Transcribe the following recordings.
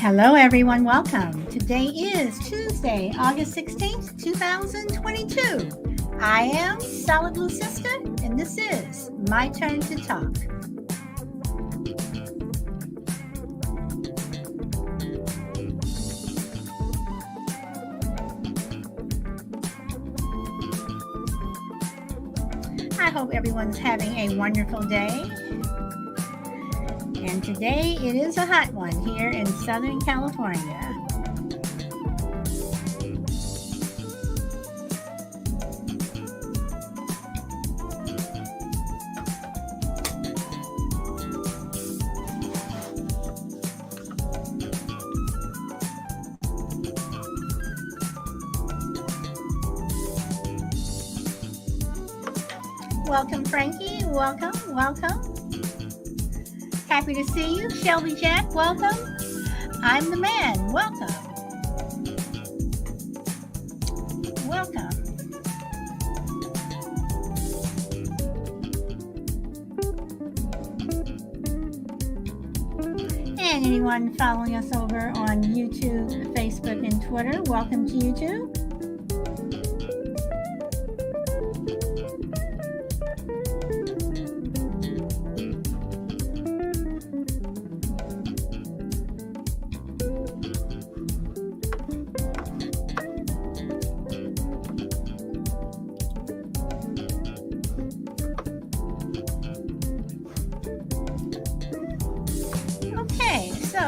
Hello, everyone. Welcome. Today is Tuesday, August 16th, 2022. I am Solid Blue Sister, and this is My Turn to Talk. I hope everyone's having a wonderful day. And today it is a hot one here in Southern California. Welcome, Frankie. Welcome. Happy to see you. Shelby Jack, welcome. I'm the man. Welcome. Welcome. And anyone following us over on YouTube, Facebook, and Twitter, welcome to YouTube.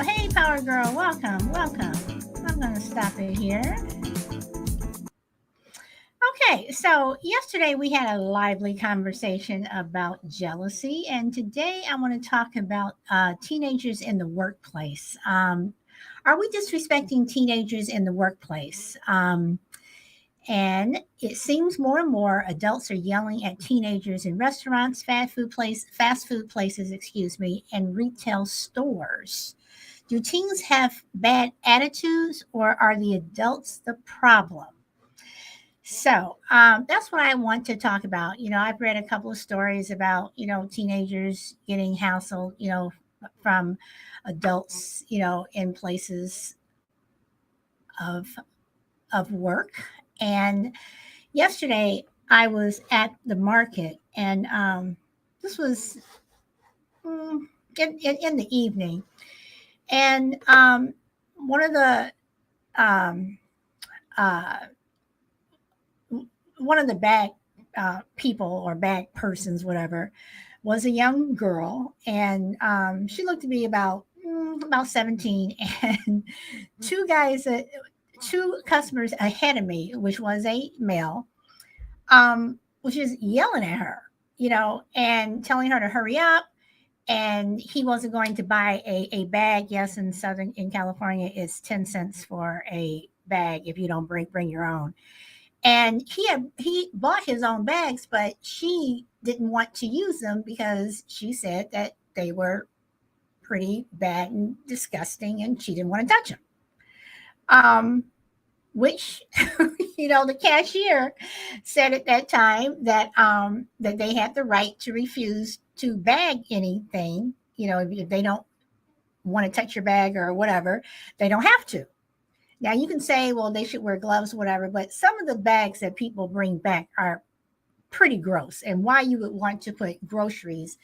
Hey, Power Girl, welcome. I'm going to stop it here. Okay, so yesterday we had a lively conversation about jealousy, and today I want to talk about teenagers in the workplace. Are we disrespecting teenagers in the workplace? And it seems more and more adults are yelling at teenagers in restaurants, fast food places, and retail stores. Do teens have bad attitudes or are the adults the problem? So that's what I want to talk about. I've read a couple of stories about, teenagers getting hassled, from adults, in places of of work. And yesterday I was at the market, and this was mm, in the evening, and one of the um, uh, one of the bag people or bag persons, whatever, was a young girl, and she looked to be about 17, and two guys, two customers ahead of me, which was a male, was just yelling at her, and telling her to hurry up. And he wasn't going to buy a bag. Yes, in California, it's 10 cents for a bag if you don't bring your own. And he bought his own bags, but she didn't want to use them because she said that they were pretty bad and disgusting, and she didn't want to touch them. Um, which the cashier said at that time that they had the right to refuse to bag anything. If they don't want to touch your bag or whatever, they don't have to. Now you can say, well, they should wear gloves, whatever, but some of the bags that people bring back are pretty gross. And why you would want to put groceries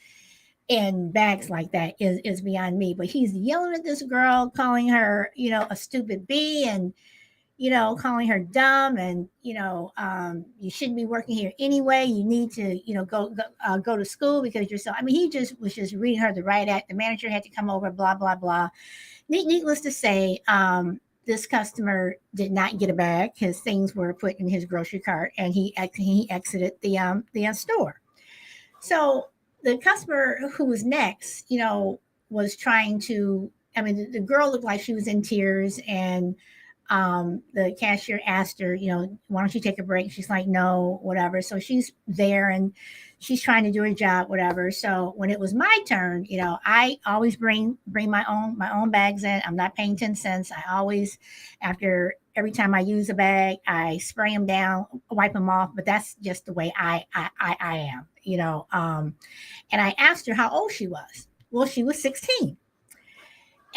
in bags like that is beyond me. But he's yelling at this girl, calling her, a stupid bee, and calling her dumb, and you shouldn't be working here anyway. You need to, go to school because you're so. I mean, he just was just reading her the right act. The manager had to come over, blah blah blah. Needless to say, this customer did not get a bag. His things were put in his grocery cart, and he exited the store. So the customer who was next, was trying to. I mean, the girl looked like she was in tears, and the cashier asked her, why don't you take a break? She's like, no, whatever. So she's there, and she's trying to do her job, whatever. So when it was my turn, I always bring my own bags in. I'm not paying 10 cents. I always, after every time I use a bag, I spray them down, wipe them off. But that's just the way I am, And I asked her how old she was. Well, she was 16.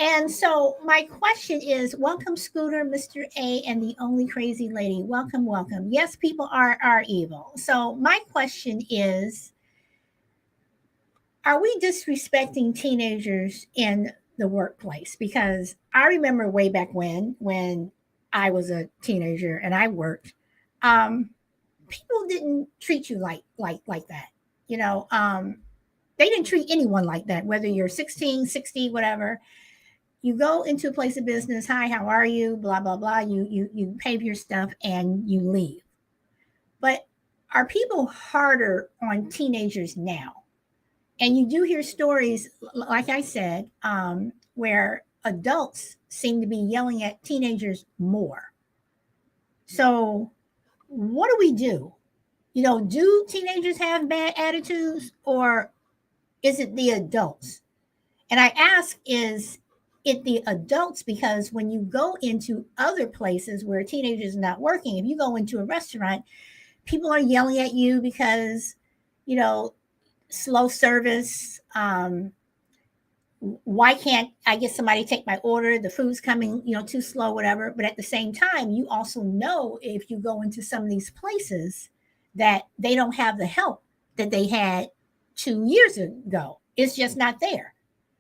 And so my question is, welcome Scooter, Mr. A, and the only crazy lady. Welcome, welcome. Yes, people are evil. So my question is, are we disrespecting teenagers in the workplace? Because I remember way back when I was a teenager and I worked, um, people didn't treat you like that. You know, they didn't treat anyone like that, whether you're 16, 60, whatever. You go into a place of business, hi, how are you? Blah, blah, blah. You pay for your stuff and you leave. But are people harder on teenagers now? And you do hear stories, like I said, where adults seem to be yelling at teenagers more. So, what do we do? You know, do teenagers have bad attitudes or is it the adults? And I ask, is it the adults? Because when you go into other places where teenagers are not working, if you go into a restaurant, people are yelling at you because, you know, slow service. Why can't I get somebody to take my order? The food's coming, you know, too slow, whatever. But at the same time, you also know if you go into some of these places that they don't have the help that they had 2 years ago. It's just not there.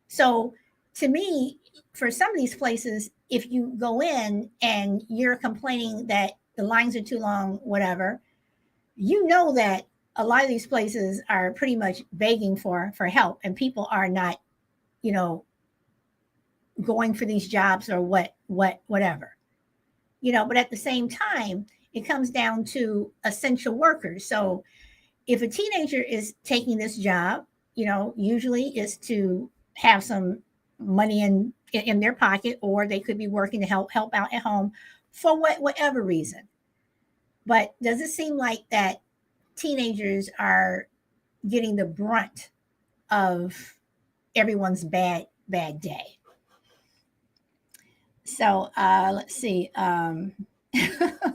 So to me, for some of these places, if you go in and you're complaining that the lines are too long, whatever, you know that a lot of these places are pretty much begging for help and people are not, you know, going for these jobs or whatever. You know, but at the same time, it comes down to essential workers. So if a teenager is taking this job, you know, usually is to have some money in their pocket, or they could be working to help out at home for whatever reason. But does it seem like that teenagers are getting the brunt of everyone's bad day? So let's see.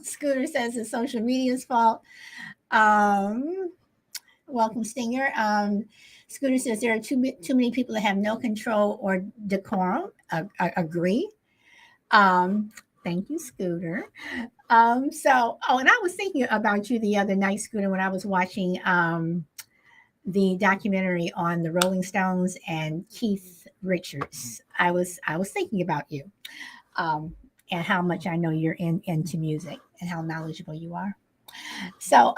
Scooter says it's social media's fault. Um, Welcome, Stinger. Scooter says there are too many people that have no control or decorum. I agree. Um, Thank you, Scooter. And I was thinking about you the other night, Scooter, when I was watching the documentary on the Rolling Stones and Keith Richards. I was thinking about you, um, and how much I know you're into music and how knowledgeable you are. So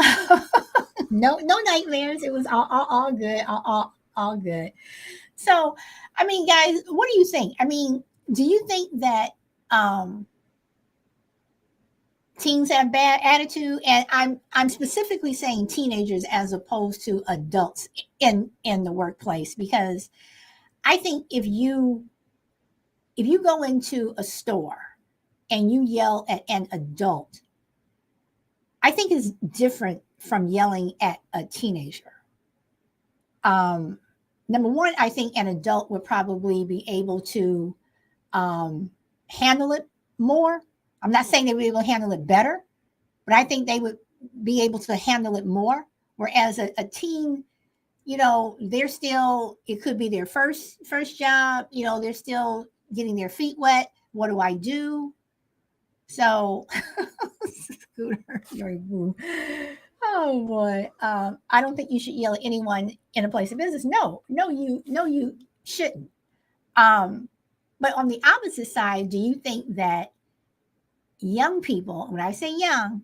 no nightmares. It was all good, all good. So, I mean, guys, what do you think? I mean, do you think that um, teens have bad attitude? And I'm specifically saying teenagers as opposed to adults in the workplace, because I think if you go into a store and you yell at an adult, I think is different from yelling at a teenager. Um, Number one, I think an adult would probably be able to um, handle it more. I'm not saying they would be able to handle it better, but I think they would be able to handle it more. Whereas a teen, you know, they're still, it could be their first job, you know, they're still getting their feet wet. What do I do? So, Scooter, you're boo. Oh boy. I don't think you should yell at anyone in a place of business. No, you shouldn't. Um, but on the opposite side, do you think that young people, when I say young,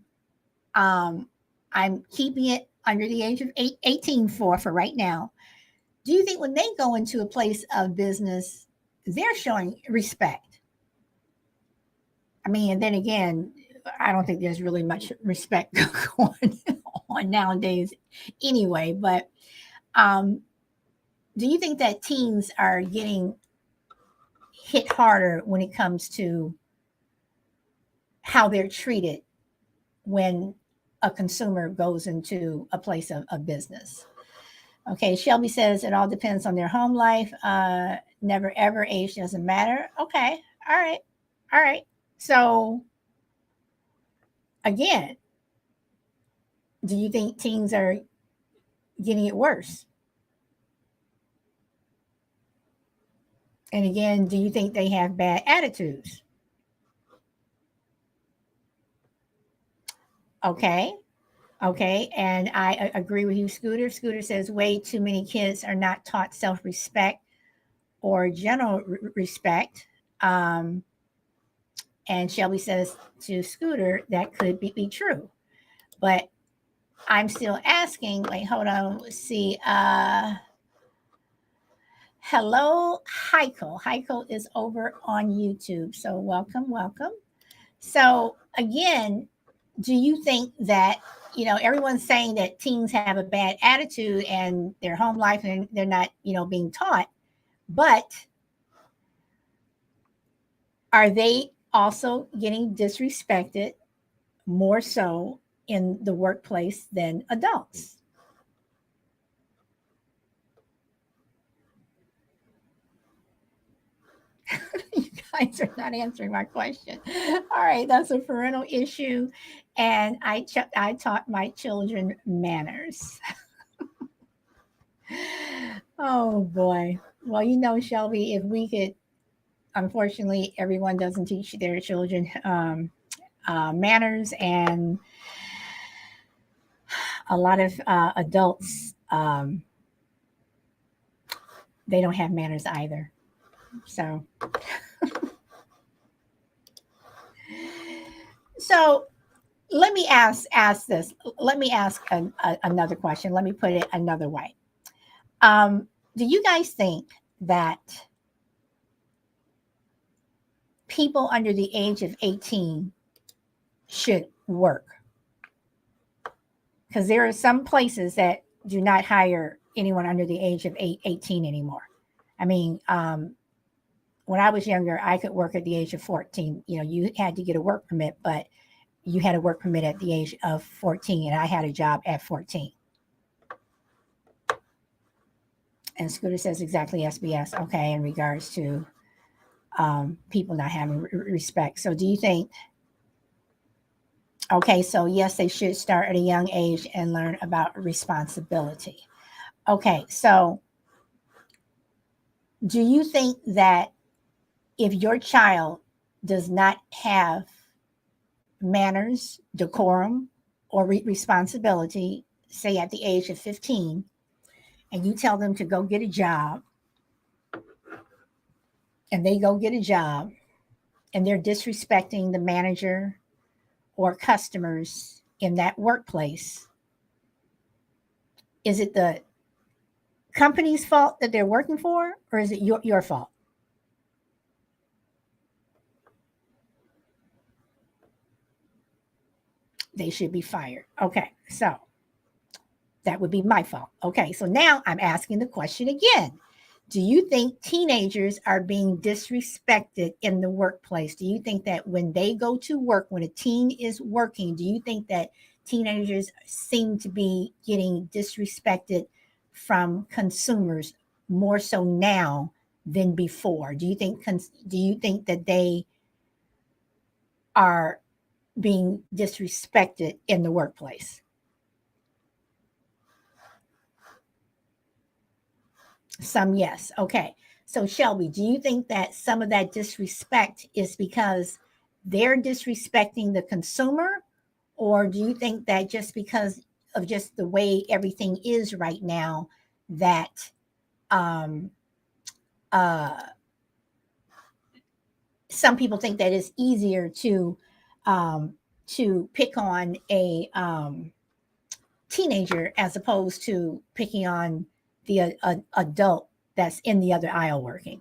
um, I'm keeping it under the age of 18 for right now. Do you think when they go into a place of business, they're showing respect? I mean, and then again, I don't think there's really much respect going on nowadays anyway. But um, do you think that teens are getting hit harder when it comes to how they're treated when a consumer goes into a place of business? Okay, Shelby says it all depends on their home life. Never ever, age doesn't matter. Okay, all right, all right. So again, do you think teens are getting it worse? And again, do you think they have bad attitudes? Okay. Okay. And I agree with you, Scooter. Scooter says way too many kids are not taught self respect or general respect. Um, and Shelby says to Scooter, that could be true. But I'm still asking, wait, hold on, let's see. Hello, Heiko. Heiko is over on YouTube. So welcome, welcome. So again, do you think that, everyone's saying that teens have a bad attitude and their home life and they're not, being taught, but are they also getting disrespected more so in the workplace than adults? You guys are not answering my question. All right, that's a parental issue, and I taught my children manners. Oh boy. Well, Shelby, if we could, unfortunately, everyone doesn't teach their children manners, and a lot of adults, they don't have manners either. So, so let me ask this. Let me ask another question. Let me put it another way. Do you guys think that people under the age of 18 should work? Because there are some places that do not hire anyone under the age of 18 anymore. I mean, when I was younger, I could work at the age of 14. You had to get a work permit, but you had a work permit at the age of 14, and I had a job at 14. And Scooter says exactly SBS. Okay, in regards to people not having respect. So do you think, okay, so yes, they should start at a young age and learn about responsibility. Okay, so do you think that if your child does not have manners, decorum, or responsibility, say at the age of 15, and you tell them to go get a job, and they go get a job, and they're disrespecting the manager or customers in that workplace, is it the company's fault that they're working for, or is it your fault? They should be fired. Okay, so that would be my fault. Okay, so now I'm asking the question again. Do you think teenagers are being disrespected in the workplace? Do you think that when they go to work, when a teen is working, do you think that teenagers seem to be getting disrespected from consumers more so now than before? Do you think that they are being disrespected in the workplace? Some, yes. Okay. So, Shelby, do you think that some of that disrespect is because they're disrespecting the consumer? Or do you think that just because of just the way everything is right now, that um, uh, some people think that it's easier um, to pick on a teenager as opposed to picking on the adult that's in the other aisle working?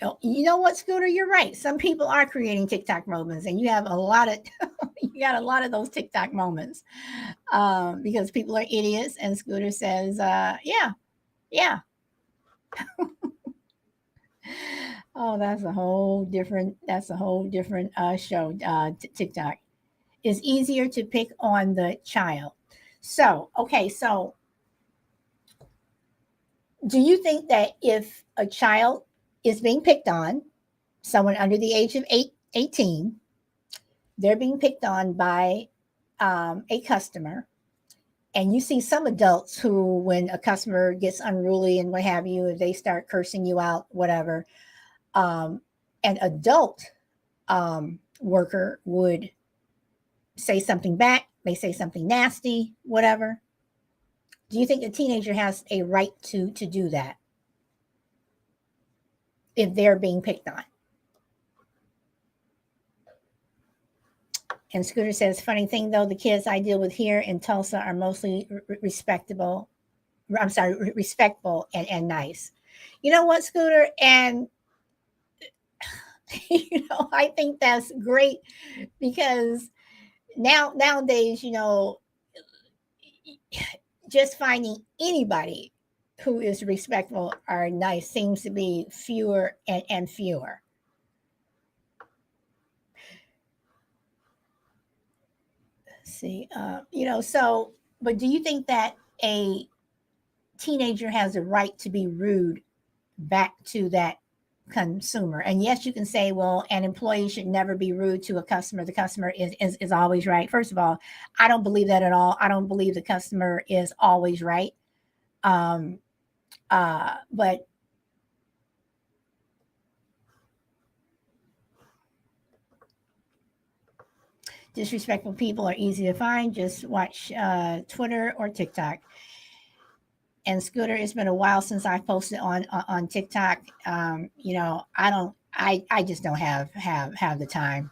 Oh, you know what, Scooter? You're right. Some people are creating TikTok moments, and you have a lot of you got a lot of those TikTok moments because people are idiots. And Scooter says, "Yeah, yeah." Oh, that's a whole different. That's a whole different show. TikTok is easier to pick on the child. So, okay, so do you think that if a child is being picked on, someone under the age of 18, they're being picked on by a customer, And you see some adults who, when a customer gets unruly and what have you, if they start cursing you out, whatever, um, an adult worker would say something back. They say something nasty, whatever. Do you think a teenager has a right to do that if they're being picked on? And Scooter says, funny thing though, the kids I deal with here in Tulsa are mostly respectable. I'm sorry, respectful and nice. You know what, Scooter? And I think that's great because nowadays, just finding anybody who is respectful or nice seems to be fewer and fewer. Let's see, so, but do you think that a teenager has a right to be rude back to that consumer? And yes, you can say, well, an employee should never be rude to a customer. The customer is always right. First of all, I don't believe that at all. I don't believe the customer is always right. But disrespectful people are easy to find. Just watch Twitter or TikTok. And Scooter, it's been a while since I posted on TikTok. I just don't have the time.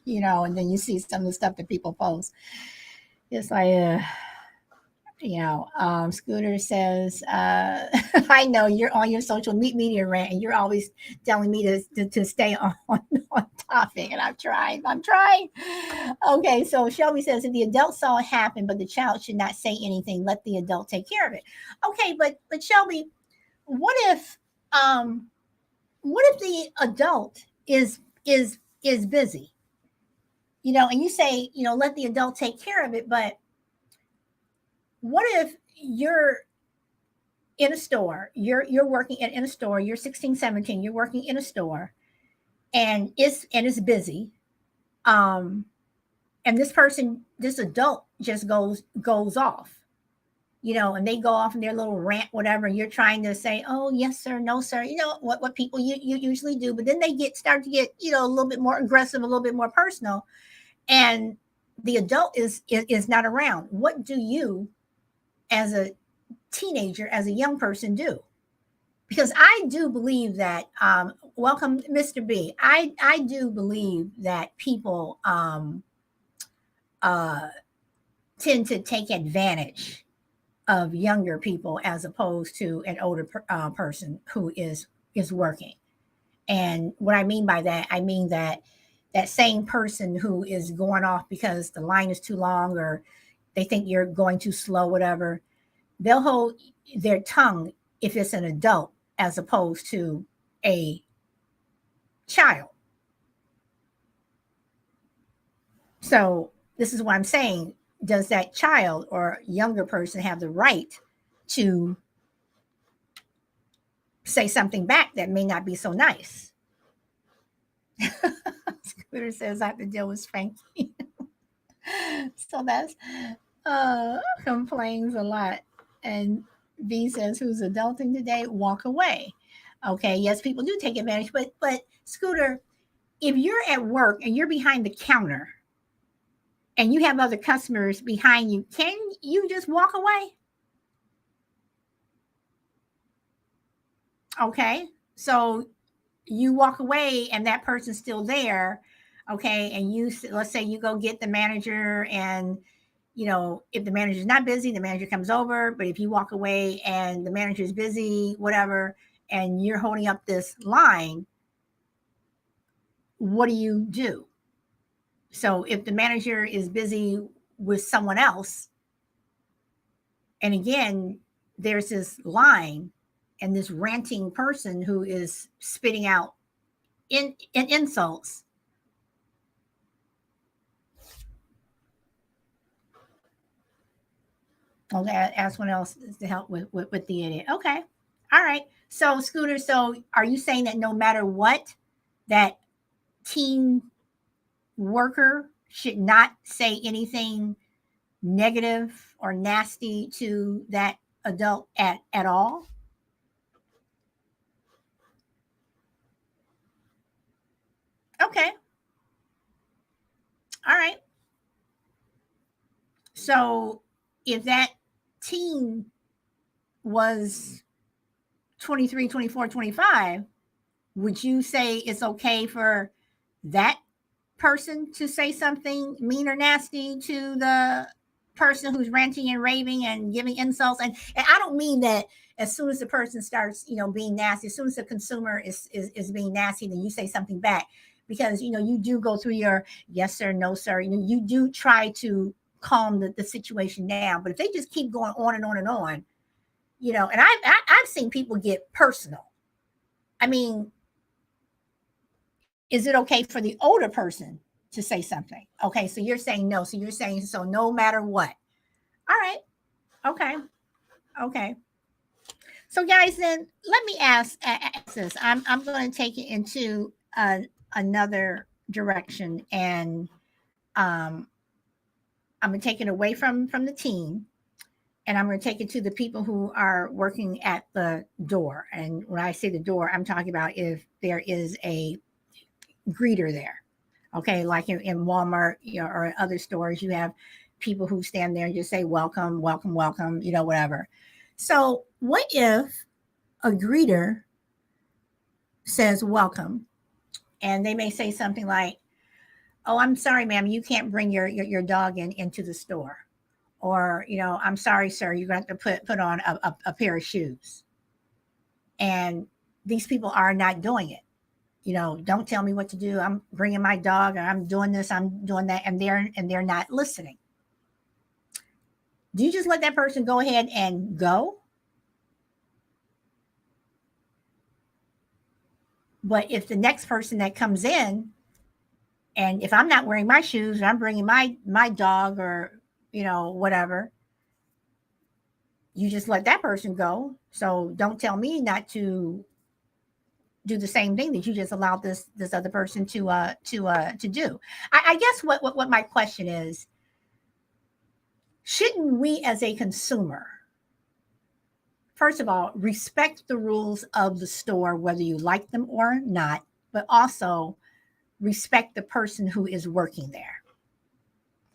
And then you see some of the stuff that people post. It's like, Scooter says, I know you're on your social media rant and you're always telling me to stay on topic, and I'm trying. Okay, so Shelby says, if the adult saw it happen, but the child should not say anything, let the adult take care of it. Okay, but Shelby, what if the adult is busy? And you say, let the adult take care of it, but what if you're in a store, you're working in a store, you're 16, 17, you're working in a store, and it's busy, and this adult just goes off, and they go off in their little rant, whatever, and you're trying to say, oh yes sir, no sir, what people you usually do, but then they start to get a little bit more aggressive, a little bit more personal, and the adult is not around. What do you, as a teenager, as a young person, do? Because I do believe that, welcome Mr. B, I do believe that people tend to take advantage of younger people as opposed to an older person who is working. And what I mean by that, I mean that same person who is going off because the line is too long or they think you're going too slow, whatever, they'll hold their tongue if it's an adult as opposed to a child. So this is what I'm saying. Does that child or younger person have the right to say something back that may not be so nice? Scooter says I have to deal with spanking. So that's complains a lot. And B says, who's adulting today? Walk away. Okay, yes, people do take advantage, but Scooter, if you're at work and you're behind the counter and you have other customers behind you, can you just walk away? Okay, so you walk away and that person's still there. Okay, and let's say you go get the manager, and if the manager's not busy, the manager comes over. But if you walk away and the manager's busy, whatever, and you're holding up this line, what do you do? So if the manager is busy with someone else, and again, there's this line and this ranting person who is spitting out in insults. Okay, ask someone else to help with the idiot. Okay, all right. So Scooter, so are you saying that no matter what, that teen worker should not say anything negative or nasty to that adult at all? Okay. All right. So if that teen was 23, 24, 25, would you say it's okay for that person to say something mean or nasty to the person who's ranting and raving and giving insults? And I don't mean that as soon as the person starts, being nasty, as soon as the consumer is being nasty, then you say something back. Because you do go through your yes sir, no sir. You do try to calm the situation down. But if they just keep going on and on and on, and I've seen people get personal. I mean, is it okay for the older person to say something? Okay, so you're saying no. So you're saying so no matter what. All right. Okay. Okay. So guys, then let me ask this. I'm going to take it into another direction, and um, I'm going to take it away from the team, and I'm going to take it to the people who are working at the door. And when I say the door, I'm talking about if there is a greeter there. Okay, like in Walmart, or other stores, you have people who stand there and just say welcome, welcome, welcome, whatever. So what if a greeter says welcome, and they may say something like, "Oh, I'm sorry, ma'am, you can't bring your dog into the store," or "I'm sorry, sir, you're going to have to put on a pair of shoes." And these people are not doing it. Don't tell me what to do. I'm bringing my dog, or I'm doing this, I'm doing that, and they're not listening. Do you just let that person go ahead and go? But if the next person that comes in, and if I'm not wearing my shoes, and I'm bringing my dog, or whatever, you just let that person go. So don't tell me not to do the same thing that you just allowed this other person to do. I guess what my question is, shouldn't we as a consumer, first of all, respect the rules of the store, whether you like them or not, but also respect the person who is working there?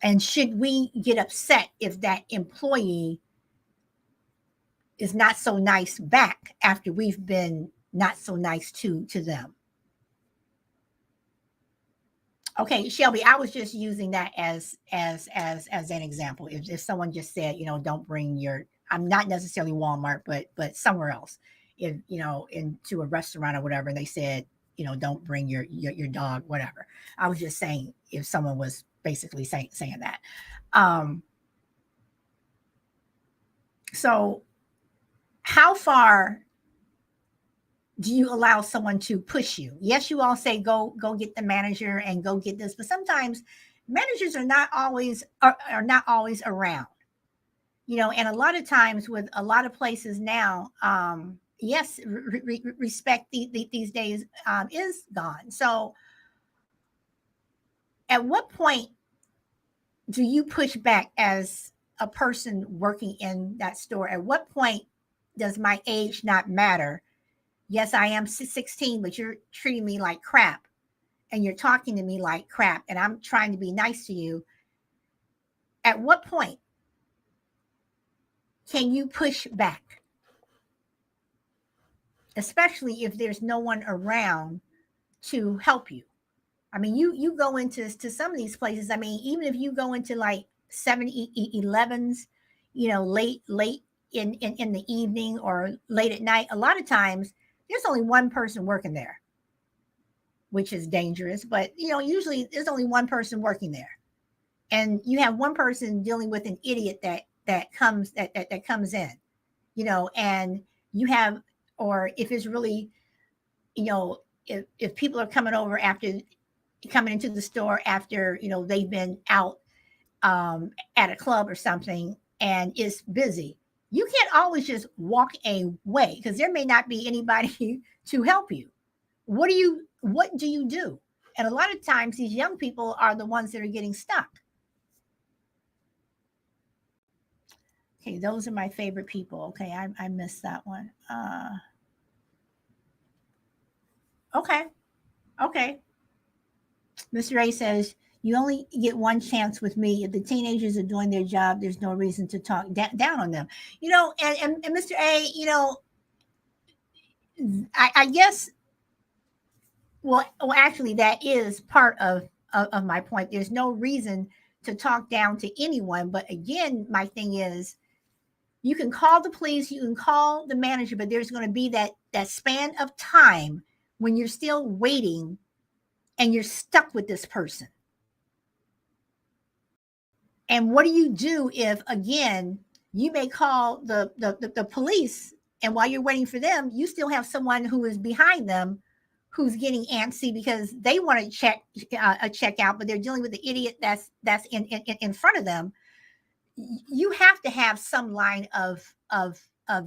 And should we get upset if that employee is not so nice back after we've been not so nice to them? Okay, Shelby, I was just using that as an example. If someone just said, don't bring your, I'm not necessarily Walmart, but somewhere else, if into a restaurant or whatever, and they said, don't bring your dog, whatever. I was just saying if someone was basically saying that. Um, so how far do you allow someone to push you? Yes, you all say go get the manager and go get this, but sometimes managers are not always around. And a lot of times with a lot of places now, yes, respect these days is gone. So at what point do you push back as a person working in that store? At what point does my age not matter? Yes, I am 16, but you're treating me like crap, and you're talking to me like crap, and I'm trying to be nice to you. At what point can you push back? Especially if there's no one around to help you. I mean, you go into to some of these places. I mean, even if you go into like 7-Elevens, late in the evening or late at night, a lot of times there's only one person working there, which is dangerous. But usually there's only one person working there, and you have one person dealing with an idiot that comes in, and you have, or if it's really, if people are coming over after coming into the store after they've been out at a club or something and it's busy, you can't always just walk away because there may not be anybody to help you. What do you do? And a lot of times these young people are the ones that are getting stuck. Okay, those are my favorite people. Okay, I missed that one. Okay, okay. Mr. A says, you only get one chance with me. If the teenagers are doing their job, there's no reason to talk down on them. And Mr. A, I guess, well, actually, that is part of my point. There's no reason to talk down to anyone. But again, my thing is, you can call the police, you can call the manager, but there's going to be that span of time when you're still waiting and you're stuck with this person. And what do you do if, again, you may call the police, and while you're waiting for them, you still have someone who is behind them who's getting antsy because they want to check out, but they're dealing with the idiot that's in front of them. You have to have some line of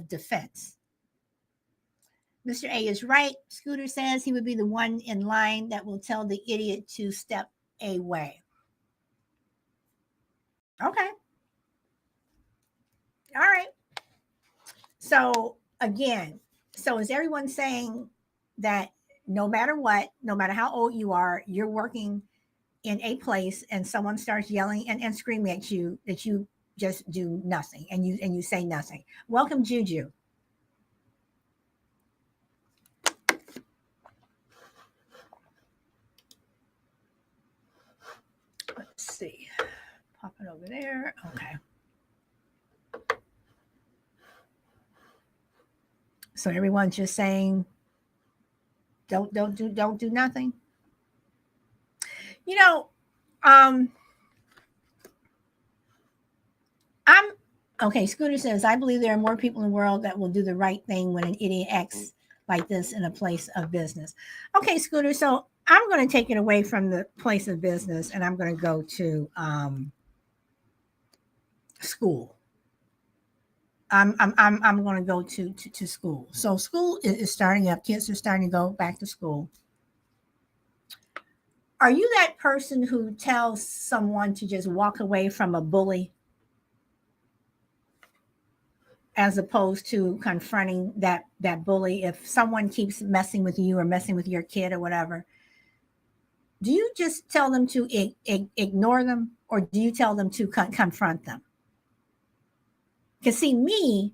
defense. Mr. A is right. Scooter says he would be the one in line that will tell the idiot to step away. Okay. All right. So again, so is everyone saying that no matter what, no matter how old you are, you're working in a place and someone starts yelling and screaming at you, that you just do nothing and you say nothing? Welcome, Juju. Let's see. Pop it over there. Okay. So everyone's just saying, don't do nothing. You know, I'm okay. Scooter says, I believe there are more people in the world that will do the right thing when an idiot acts like this in a place of business. Okay, Scooter. So I'm going to take it away from the place of business and I'm going to go to school. I'm going to go to school. So school is starting up. Kids are starting to go back to school. Are you that person who tells someone to just walk away from a bully as opposed to confronting that bully? If someone keeps messing with you or messing with your kid or whatever, do you just tell them to ignore them, or do you tell them to confront them? Because see, me,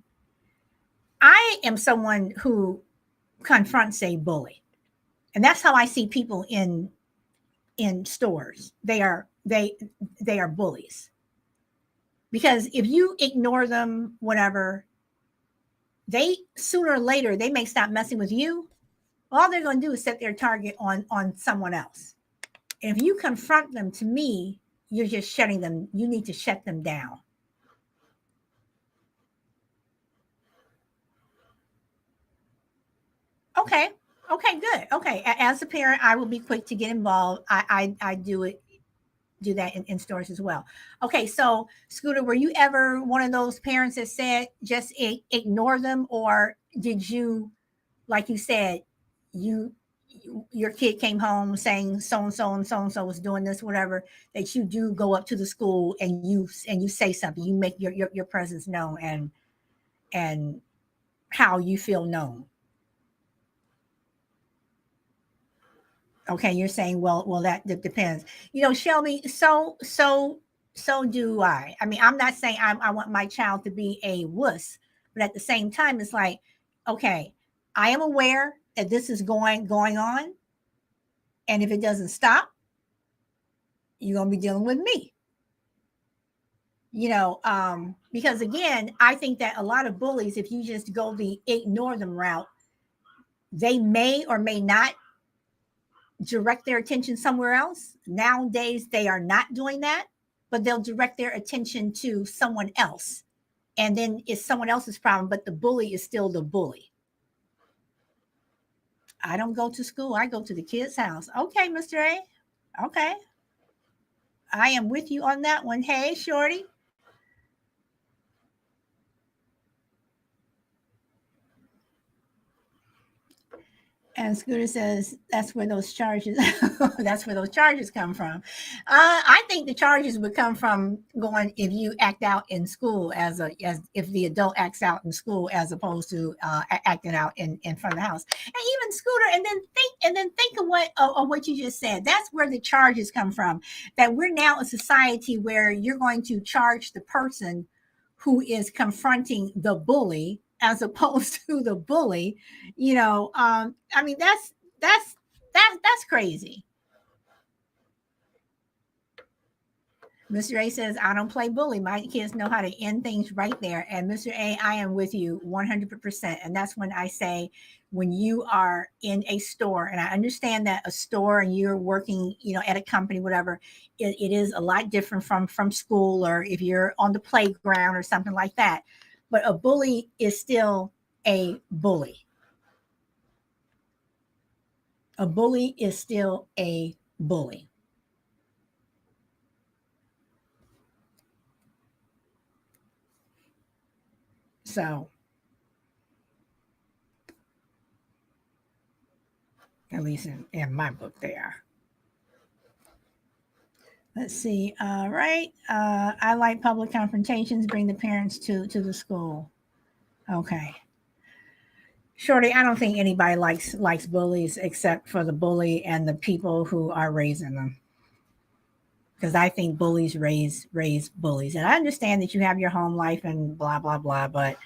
I am someone who confronts a bully, and that's how I see people in stores. They are bullies, because if you ignore them, whatever, they sooner or later they may stop messing with you. All they're going to do is set their target on someone else. And if you confront them, to me, you're just shutting them. You need to shut them down. Okay. Okay, good. Okay. As a parent, I will be quick to get involved. I do that in stores as well. Okay, so Scooter, were you ever one of those parents that said just ignore them, or did you, like you said, you your kid came home saying so and so and so and so was doing this, whatever, that you do go up to the school and you say something, you make your presence known and how you feel known? Okay, you're saying, well, that depends. Shelby, so do I. I mean, I'm not saying I want my child to be a wuss, but at the same time, it's like, okay, I am aware that this is going on, and if it doesn't stop, you're gonna be dealing with me. Because again, I think that a lot of bullies, if you just go the ignore them route, they may or may not direct their attention somewhere else. Nowadays, they are not doing that, but they'll direct their attention to someone else. And then it's someone else's problem, but the bully is still the bully. I don't go to school. I go to the kid's house. Okay, Mr. A. Okay. I am with you on that one. Hey, Shorty. And Scooter says that's where those charges that's where those charges come from. I think the charges would come from going if you act out in school as if the adult acts out in school as opposed to acting out in front of the house. And even Scooter, and then think of what you just said. That's where the charges come from. That we're now a society where you're going to charge the person who is confronting the bully as opposed to the bully. I mean that's crazy. Mr. A says, I don't play bully. My kids know how to end things right there. And Mr. A, I am with you 100%. And that's when I say, when you are in a store, and I understand that a store and you're working, at a company, whatever, it is a lot different from school, or if you're on the playground or something like that. But a bully is still a bully. A bully is still a bully. So, at least in my book, they are. Let's see. Right. I like public confrontations. Bring the parents to the school. Okay. Shorty, I don't think anybody likes bullies except for the bully and the people who are raising them. Because I think bullies raise bullies, and I understand that you have your home life and blah blah blah, but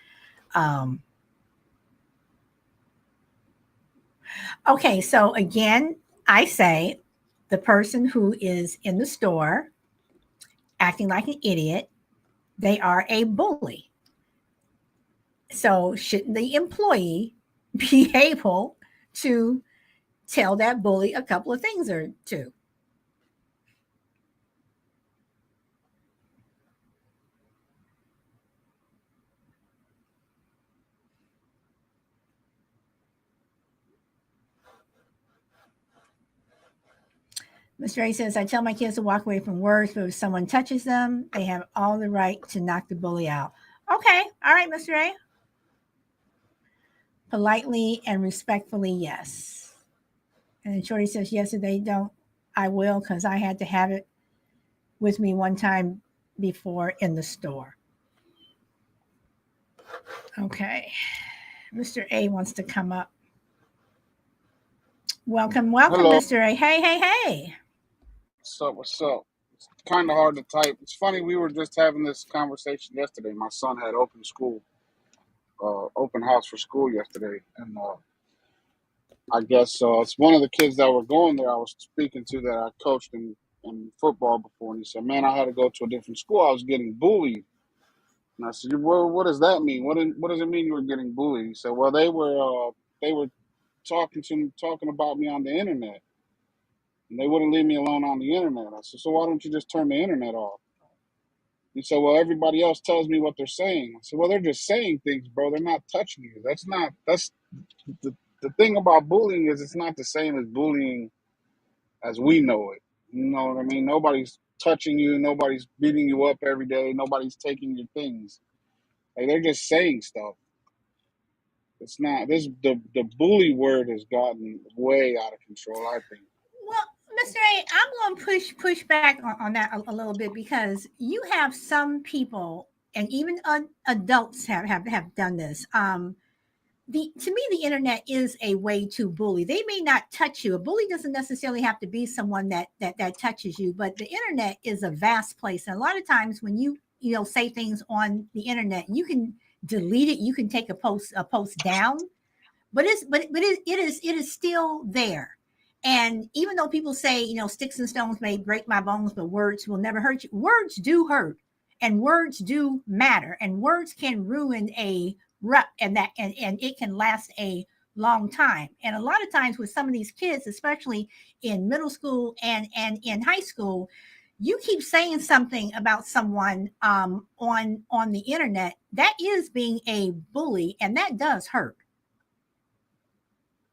okay. So again, I say the person who is in the store acting like an idiot, they are a bully. So shouldn't the employee be able to tell that bully a couple of things or two? Mr. A says, I tell my kids to walk away from words, but if someone touches them, they have all the right to knock the bully out. Okay. All right, Mr. A. Politely and respectfully, yes. And then Shorty says, yes, if they don't, I will, because I had to have it with me one time before in the store. Okay. Mr. A wants to come up. Welcome, Hello. Mr. A. Hey. What's up? It's kind of hard to type. It's funny, we were just having this conversation yesterday. My son had open house for school yesterday, and I guess it's one of the kids that were going there. I was speaking to that I coached in football before, and he said, "Man, I had to go to a different school. I was getting bullied." And I said, "Well, what does that mean? What does it mean you were getting bullied?" He said, "Well, they were talking about me on the internet, and they wouldn't leave me alone on the internet." I said, "So why don't you just turn the internet off?" He said, "Well, everybody else tells me what they're saying." I said, "Well, they're just saying things, bro. They're not touching you. That's the thing about bullying is it's not the same as bullying as we know it. You know what I mean? Nobody's touching you. Nobody's beating you up every day. Nobody's taking your things. Like, they're just saying stuff. It's not this the bully word has gotten way out of control, I think. Well, Mr. A, I'm going to push back on that a little bit, because you have some people, and even adults have done this. To me, the internet is a way to bully. They may not touch you. A bully doesn't necessarily have to be someone that touches you, but the internet is a vast place, and a lot of times when you say things on the internet, you can delete it. You can take a post down, but it is still there. And even though people say, sticks and stones may break my bones, but words will never hurt you, words do hurt, and words do matter, and words can ruin a rep, and it can last a long time. And a lot of times with some of these kids, especially in middle school and in high school, you keep saying something about someone on the internet, that is being a bully, and that does hurt.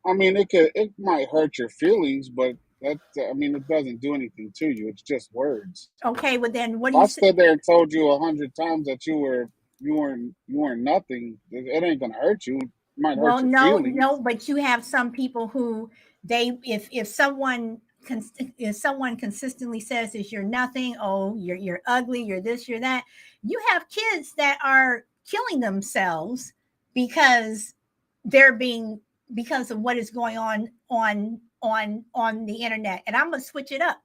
I mean, it might hurt your feelings, but it doesn't do anything to you. It's just words. Okay, well then what If do you I say? stood there and told you 100 times that you weren't nothing, it ain't gonna hurt you. Might hurt Well, your no, feelings. but you have some people who they if someone if someone consistently says is you're nothing, oh you're ugly, you're this, you're that. You have kids that are killing themselves because they're being because of what is going on the internet. And I'm gonna switch it up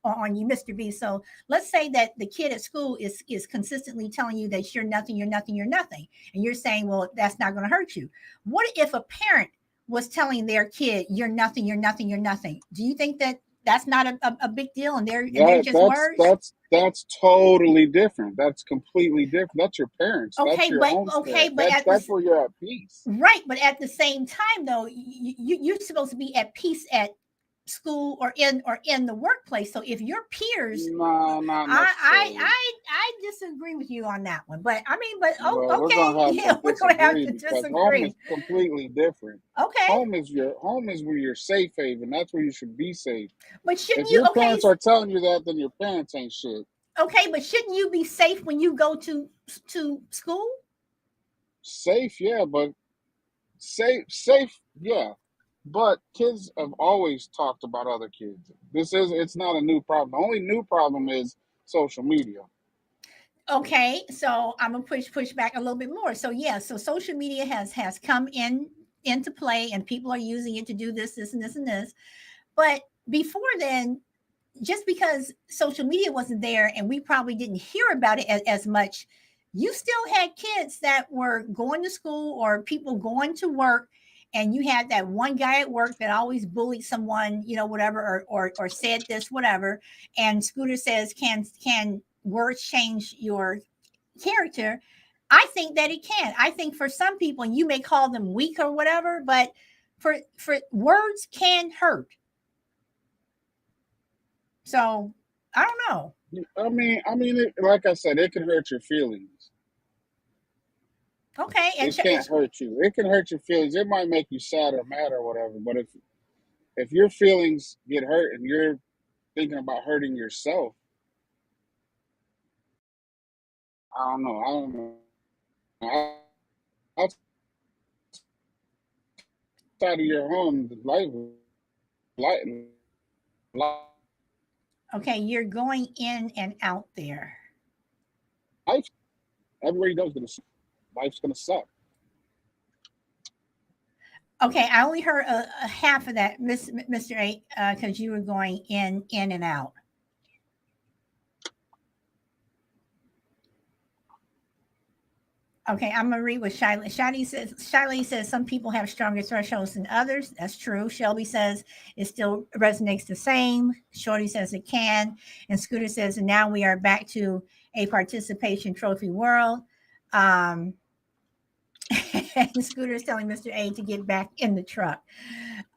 on you, Mr. B. So let's say that the kid at school is consistently telling you that you're nothing, you're nothing, you're nothing, and you're saying, well, that's not going to hurt you. What if a parent was telling their kid, you're nothing, you're nothing, you're nothing? Do you think that that's not a big deal, and they're That just that's words? that's that's totally different. That's completely different. That's your parents. That's Okay, your but homestead. okay, but That's where you're at peace. right, but at the same time, though, you're supposed to be at peace at school or in the workplace. So if your peers, Nah, not I necessarily. I I disagree with you on that one. But I mean, but oh, Well, we're okay, gonna have to yeah, we're gonna have disagree to because home is disagree. completely different. Okay, Home is where you're safe haven. That's where you should be safe. but shouldn't If you? your parents are telling you that, then your parents ain't shit. Okay, but shouldn't you be safe when you go to school? Safe, yeah, but safe, yeah. But kids have always talked about other kids. It's not a new problem. The only new problem is social media. Okay, so I'm gonna push back a little bit more. So yeah, so social media has come into play, and people are using it to do this and this and this. But before then, just because social media wasn't there and we probably didn't hear about it as much, you still had kids that were going to school or people going to work, and you had that one guy at work that always bullied someone, whatever, or said this, whatever. And Scooter says, can words change your character? I think that it can. I think for some people, and you may call them weak or whatever, but for words can hurt. So I don't know. Like I said, it can hurt your feelings. Okay, It can't hurt you. It can hurt your feelings. It might make you sad or mad or whatever. But if your feelings get hurt and you're thinking about hurting yourself, I don't know. I don't know. Outside of your home, life, okay, you're going in and out there. life, everywhere you go is gonna. Life's gonna suck. Okay, I only heard a half of that, Mr. A, because you were going in and out. Okay, I'm gonna read what Shiley. Shiley says some people have stronger thresholds than others. That's true. Shelby says it still resonates the same. Shorty says it can, and Scooter says, and now we are back to a participation trophy world. Um, and Scooter is telling Mr. A to get back in the truck.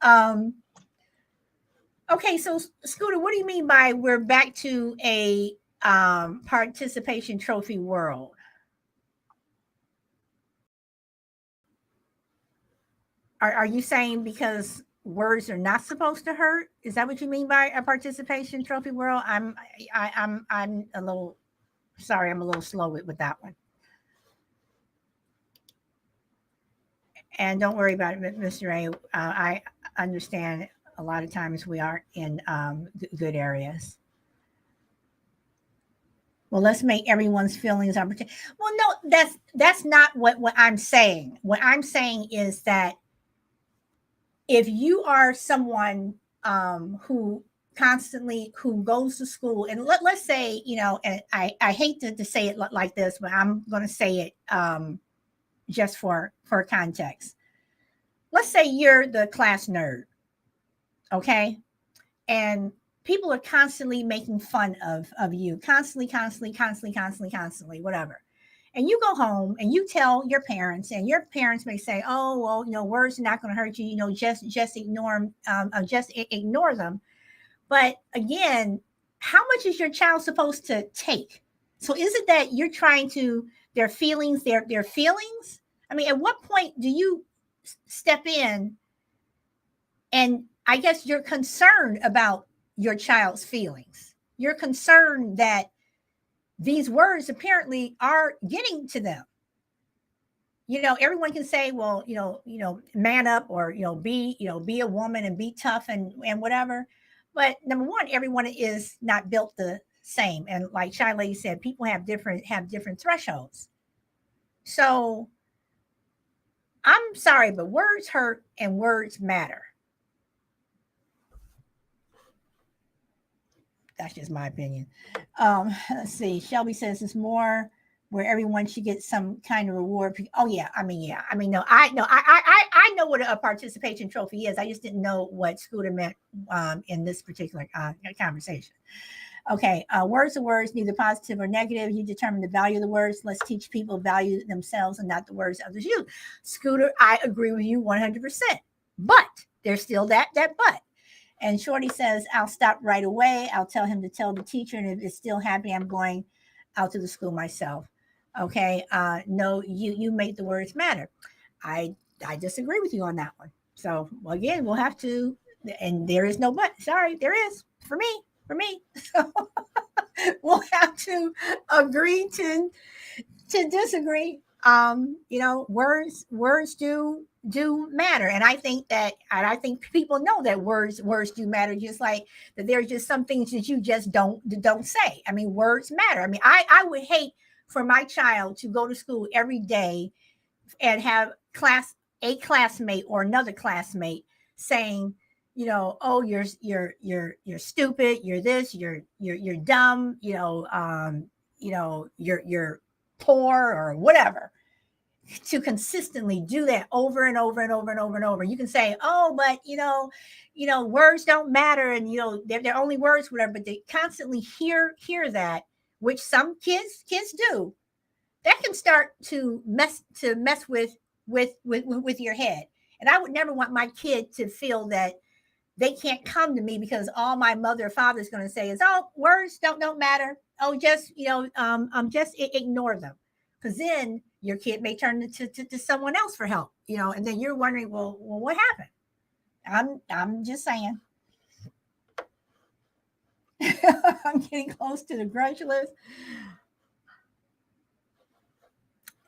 Um, okay, so Scooter, what do you mean by we're back to a participation trophy world? Are you saying because words are not supposed to hurt? Is that what you mean by a participation trophy world? I'm a little sorry. I'm a little slow with that one. And don't worry about it, Mr. A. I understand a lot of times we aren't in good areas. Well, let's make everyone's feelings opportunity. Well, no, that's not what I'm saying. What I'm saying is that if you are someone who constantly who goes to school, and let's say, and I hate to say it like this, but I'm going to say it just for context. Let's say you're the class nerd, okay, and people are constantly making fun of you, constantly, whatever. And you go home and you tell your parents, and your parents may say, "Oh, well, words are not going to hurt you. Just ignore them. Just ignore them." But again, how much is your child supposed to take? So is it that you're trying to their feelings, their feelings? I mean, at what point do you step in, and I guess you're concerned about your child's feelings? You're concerned that these words apparently are getting to them. everyone can say, well, man up, or be a woman and be tough and whatever. But number one, everyone is not built the same, and like Shy Lady said, people have different thresholds. So I'm sorry, but words hurt and words matter. That's just my opinion. Let's see. Shelby says it's more where everyone should get some kind of reward. Oh yeah, I mean, yeah, I mean, no, I know what a participation trophy is. I just didn't know what Scooter meant in this particular conversation. Okay, words are words, neither positive or negative. You determine the value of the words. Let's teach people value themselves and not the words others use. Scooter, I agree with you 100%. But there's still that but. And Shorty says, I'll stop right away. I'll tell him to tell the teacher. And if it's still happening, I'm going out to the school myself. Okay. No, you make the words matter. I disagree with you on that one. So well, again, we'll have to, and there is no but. Sorry, there is for me. For me. So we'll have to agree to disagree. Words do matter, and I think people know that words do matter, just like that there's just some things that you just don't say. I mean, words matter. I mean, I would hate for my child to go to school every day and have a classmate or another classmate saying, oh, you're stupid, you're this, you're dumb, you're poor or whatever. To consistently do that over and over and over and over and over. You can say, oh, but words don't matter, and they're only words, whatever, but they constantly hear that, which some kids do. That can start to mess with your head. And I would never want my kid to feel that they can't come to me because all my mother or father is going to say is, oh, words don't matter. Oh, just just ignore them, because then your kid may turn to someone else for help, and then you're wondering, well, what happened? I'm just saying. I'm getting close to the grudge list.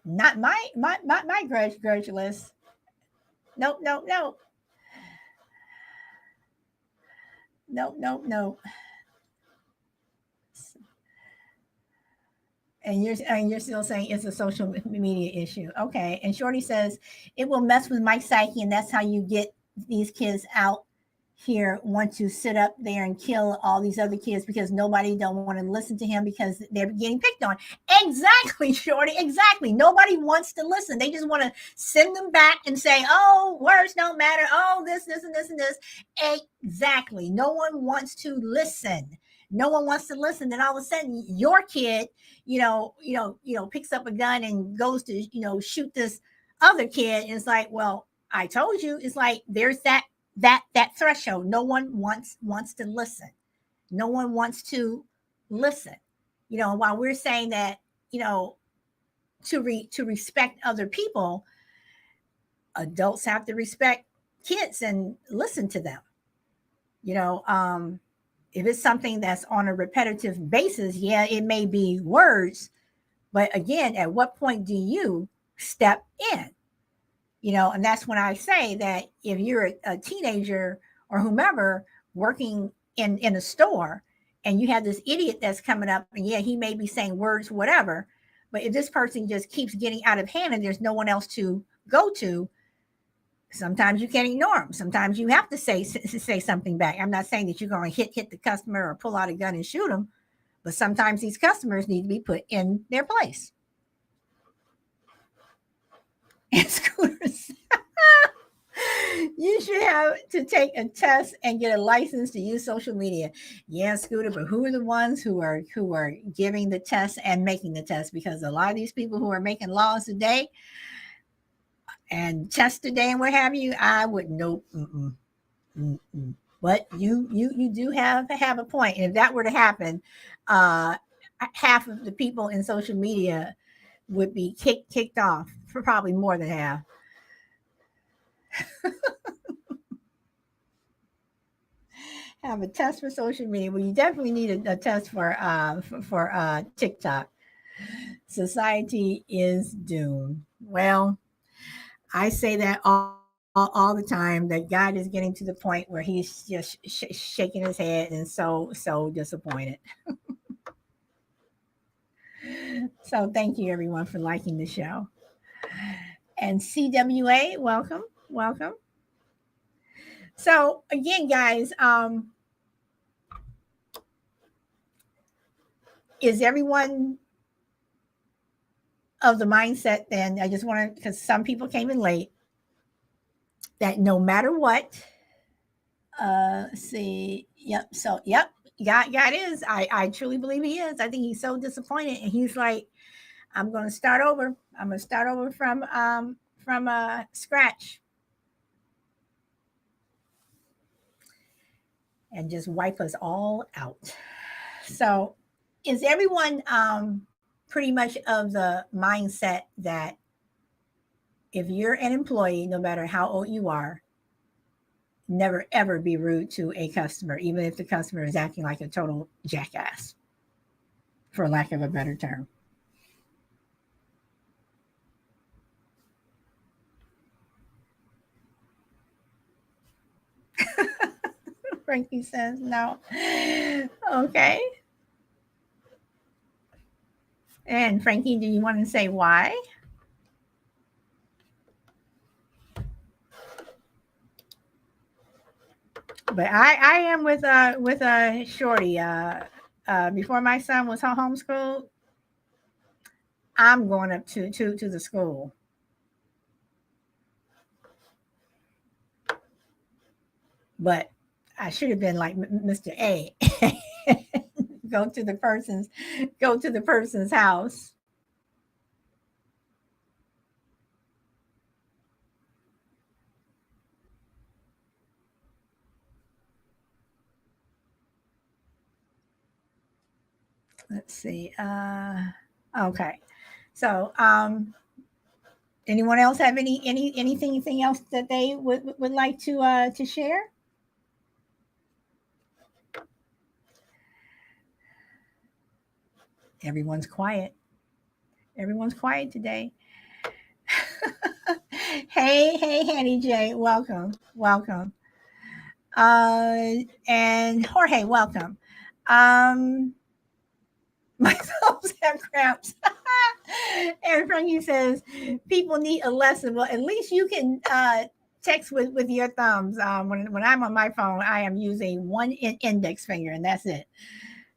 Not my grudge list. Nope, nope, nope. Nope, nope, nope. And you're still saying it's a social media issue. Okay. And Shorty says it will mess with my psyche, and that's how you get these kids out here want to sit up there and kill all these other kids because nobody don't want to listen to him because they're getting picked on. Exactly, Shorty. Exactly. Nobody wants to listen. They just want to send them back and say, oh, words don't matter. Oh, this and this and this. Exactly. No one wants to listen. No one wants to listen. Then all of a sudden, your kid, picks up a gun and goes to, shoot this other kid. And it's like, well, I told you. It's like there's that threshold. No one wants to listen. No one wants to listen. While we're saying that, to respect other people, adults have to respect kids and listen to them. If it's something that's on a repetitive basis, yeah, it may be words, but again, at what point do you step in? And that's when I say that if you're a teenager or whomever working in a store and you have this idiot that's coming up, and yeah, he may be saying words, whatever, but if this person just keeps getting out of hand and there's no one else to go to, sometimes you can't ignore them. Sometimes you have to say something back. I'm not saying that you're going to hit the customer or pull out a gun and shoot them, but sometimes these customers need to be put in their place. And Scooters, you should have to take a test and get a license to use social media. Yeah, Scooter, but who are the ones who are giving the test and making the test? Because a lot of these people who are making laws today and test today and what have you, I would nope. But you do have a point. And if that were to happen, half of the people in social media would be kicked off, for probably more than half. Have a test for social media. Well, you definitely need a test for TikTok. Society is doomed. Well, I say that all the time, that God is getting to the point where he's just shaking his head and so disappointed. So thank you everyone for liking the show. And CWA, welcome, welcome. So again, guys, is everyone of the mindset then? I just want to, because some people came in late, that no matter what, see, yep. So, yep, God is. I truly believe he is. I think he's so disappointed, and he's like, I'm going to start over. I'm going to start over from scratch, and just wipe us all out. So, is everyone pretty much of the mindset that if you're an employee, no matter how old you are, never ever be rude to a customer, even if the customer is acting like a total jackass, for lack of a better term? Frankie says no. Okay. And Frankie, do you want to say why? But I am with Shorty. Before my son was homeschooled, I'm going up to the school. But I should have been like Mr. A. go to the person's go to the person's house. Let's see. Okay. So anyone else have anything else that they would like to share? Everyone's quiet. Everyone's quiet today. Hey, Hattie J, welcome, welcome. And Jorge, welcome. Um, my thumbs have cramps. And Frankie says people need a lesson. Well, at least you can text with your thumbs. When I'm on my phone, I am using one index finger, and that's it.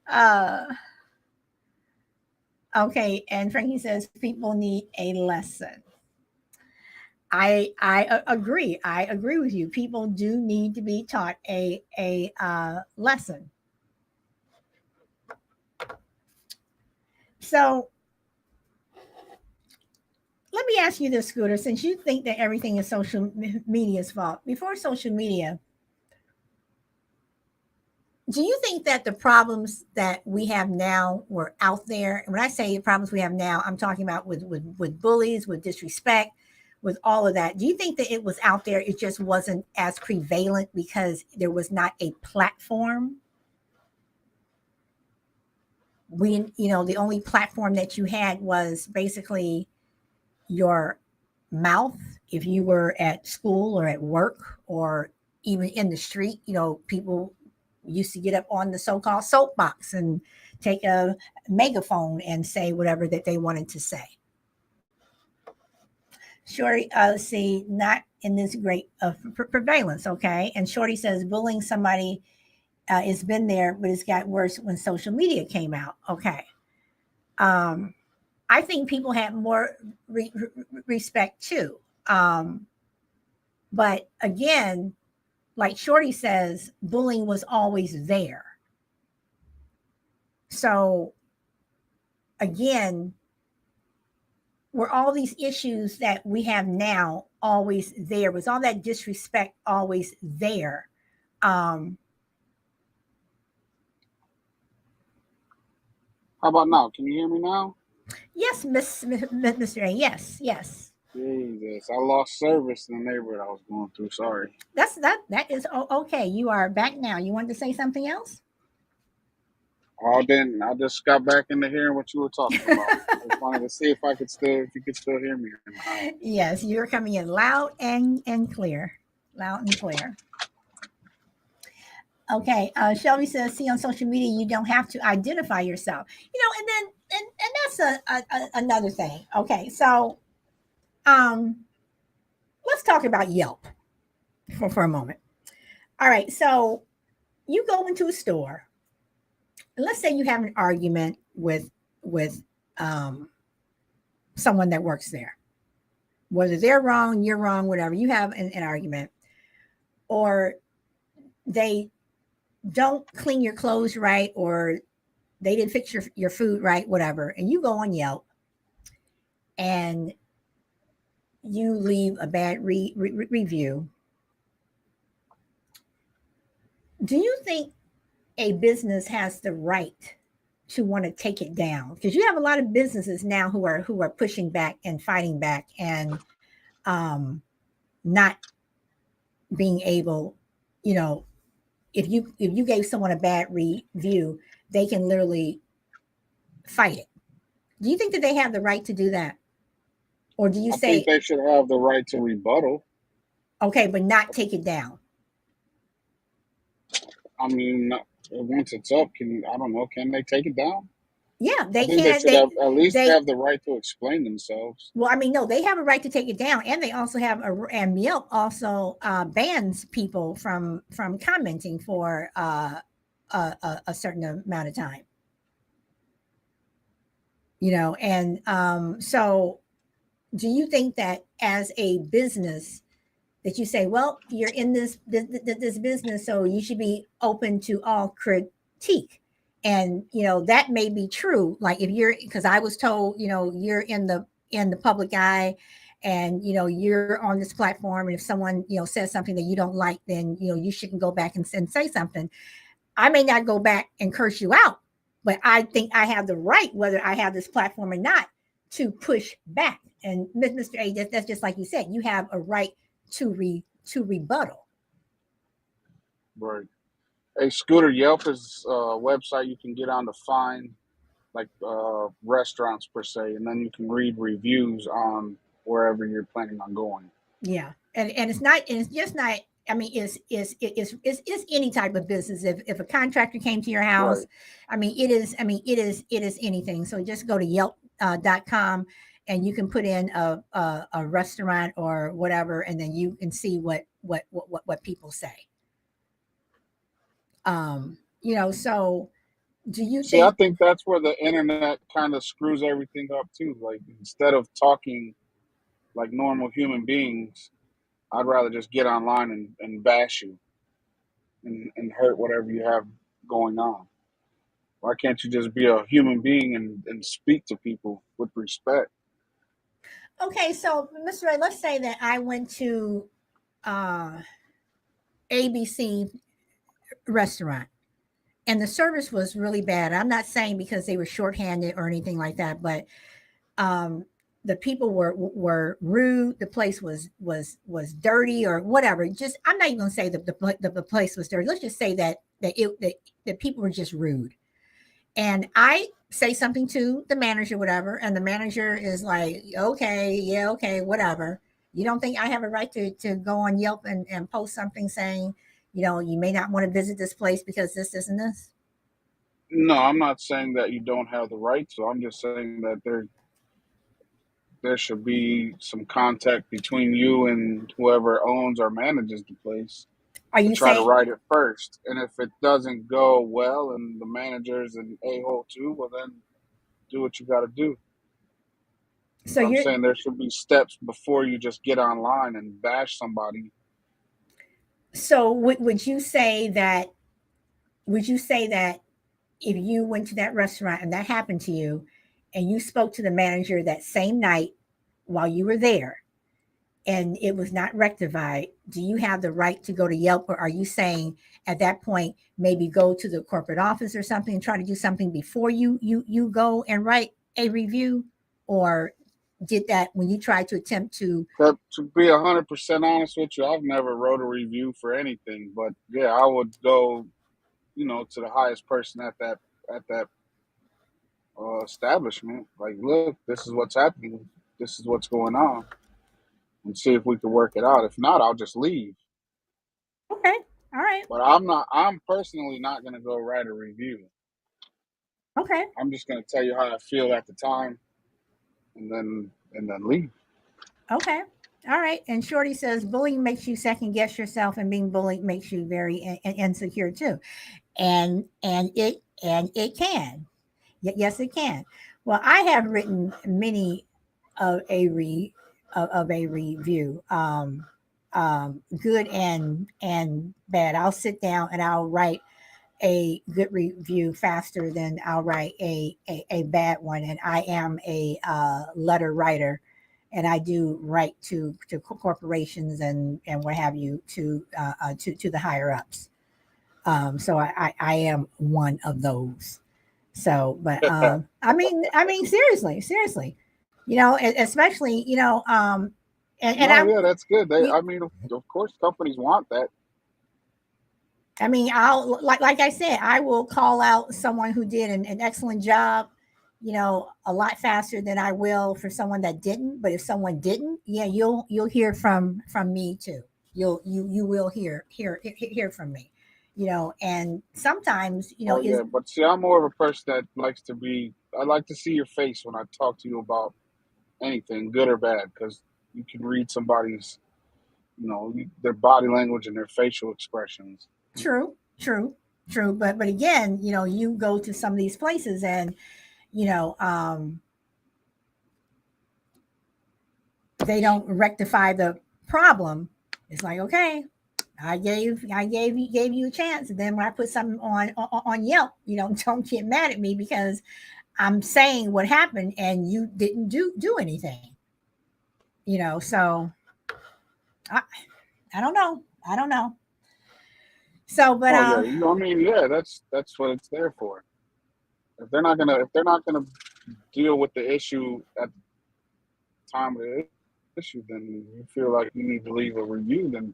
Uh, okay, and Frankie says people need a lesson. I agree. I agree with you. People do need to be taught a lesson. So let me ask you this, Scooter. Since you think that everything is social media's fault, before social media, do you think that the problems that we have now were out there? And when I say the problems we have now, I'm talking about with bullies, with disrespect, with all of that. Do you think that it was out there? It just wasn't as prevalent because there was not a platform. The only platform that you had was basically your mouth. If you were at school or at work or even in the street, people used to get up on the so-called soapbox and take a megaphone and say whatever that they wanted to say. Shorty, let's see, not in this great prevalence, okay? And Shorty says bullying somebody it's been there, but it's got worse when social media came out. Okay. I think people had more respect too. But again, like Shorty says, bullying was always there. So again, were all these issues that we have now always there? Was all that disrespect always there? How about now? Can you hear me now? Yes, Mr. A. Yes, yes. Jesus, I lost service in the neighborhood I was going through. Sorry. That is okay. You are back now. You wanted to say something else? Oh, then I just got back into hearing what you were talking about. I just wanted to see if you could still hear me or not. Yes, you're coming in loud and clear. Loud and clear. Okay. Shelby says, see on social media, you don't have to identify yourself. And then and that's another thing. Okay, so um, let's talk about Yelp for a moment. All right, so you go into a store, and let's say you have an argument with um, someone that works there. Whether they're wrong, you're wrong, whatever. You have an argument, or they don't clean your clothes right, or they didn't fix your food right, whatever. And you go on Yelp and you leave a bad review. Do you think a business has the right to want to take it down? Because you have a lot of businesses now who are pushing back and fighting back and um, not being able, you know, if you gave someone a bad review, they can literally fight it. Do you think that they have the right to do that, or do you I think say they should have the right to rebuttal. okay, but not take it down? I mean, once it's up, I don't know, can they take it down? Yeah, I they think they can. should have at least They have the right to explain themselves. Well, I mean, no, they have a right to take it down, and they also have and Yelp also bans people from commenting for a certain amount of time. And so do you think that as a business that you say, well, you're in this business, so you should be open to all critique? And that may be true. Like if you're, because I was told, you're in the public eye, and you're on this platform, and if someone says something that you don't like, then you shouldn't go back and say something. I may not go back and curse you out, but I think I have the right, whether I have this platform or not, to push back. And Mr. A, that's just like you said, you have a right to rebuttal. Right. Hey, Scooter, Yelp is a website you can get on to find like restaurants per se, and then you can read reviews on wherever you're planning on going. Yeah, and it's not, and it's just not. I mean, it's any type of business. If a contractor came to your house, Right. I mean, it is. I mean, it is anything. So just go to Yelp.com, and you can put in a restaurant or whatever, and then you can see what people say. So do you See, I think think that's where the internet kind of screws everything up too. Like instead of talking like normal human beings, I'd rather just get online and bash you and hurt whatever you have going on. Why can't you just be a human being and speak to people with respect? okay? So, Mr. Ray, let's say that I went to uh, ABC restaurant and the service was really bad. I'm not saying because they were shorthanded or anything like that, but um, the people were rude. The place was dirty or whatever. Just I'm not even gonna say that the place was dirty. Let's just say that people were just rude. And I say something to the manager, whatever, and the manager is like, okay, yeah, okay, whatever. You don't think I have a right to go on Yelp and post something saying, you may not want to visit this place because this isn't this? No, I'm not saying that you don't have the right to. I'm just saying that there should be some contact between you and whoever owns or manages the place Are to you try to saying write it first. And if it doesn't go well and the manager's an a-hole too, well then do what you got to do. so But I'm you're saying there should be steps before you just get online and bash somebody. so would you say that if you went to that restaurant and that happened to you and you spoke to the manager that same night while you were there and it was not rectified, do you have the right to go to Yelp, or are you saying at that point maybe go to the corporate office or something and try to do something before you go and write a review? Or did that when you tried to attempt to? But to be 100% honest with you, I've never wrote a review for anything. But yeah, I would go, to the highest person at that at that establishment. Like, look, this is what's happening. This is what's going on, and see if we can work it out. If not, I'll just leave. Okay. All right. But I'm not. I'm personally not going to go write a review. Okay. I'm just going to tell you how I feel at the time, and then leave. Okay. All right. And Shorty says bullying makes you second guess yourself, and being bullied makes you very insecure too. And it can. Yes, it can. Well, I have written many of a re of a review, good and bad. I'll sit down and I'll write a good review faster than I'll write a bad one. And I am a letter writer, and I do write to corporations and what have you, to the higher ups. So I am one of those. So, but I mean, seriously, especially, and No, I, yeah, that's good. you, I mean, of course, companies want that. I mean, I'll like I said, I will call out someone who did an excellent job, a lot faster than I will for someone that didn't. But if someone didn't, yeah, you'll hear from me too. You will hear from me, and sometimes, Oh is yeah, but see, I'm more of a person that likes to be. I like to see your face when I talk to you about anything, good or bad, because you can read somebody's, their body language and their facial expressions. true, true, true. But again, you go to some of these places and you know, um, they don't rectify the problem. It's like, okay, I gave you a chance, and then when I put something on Yelp, don't get mad at me because I'm saying what happened and you didn't do anything. So I I don't know. I don't know. So, but Oh yeah, I mean, yeah, that's what it's there for. If they're not gonna deal with the issue at the time of the issue, then you feel like you need to leave a review. Then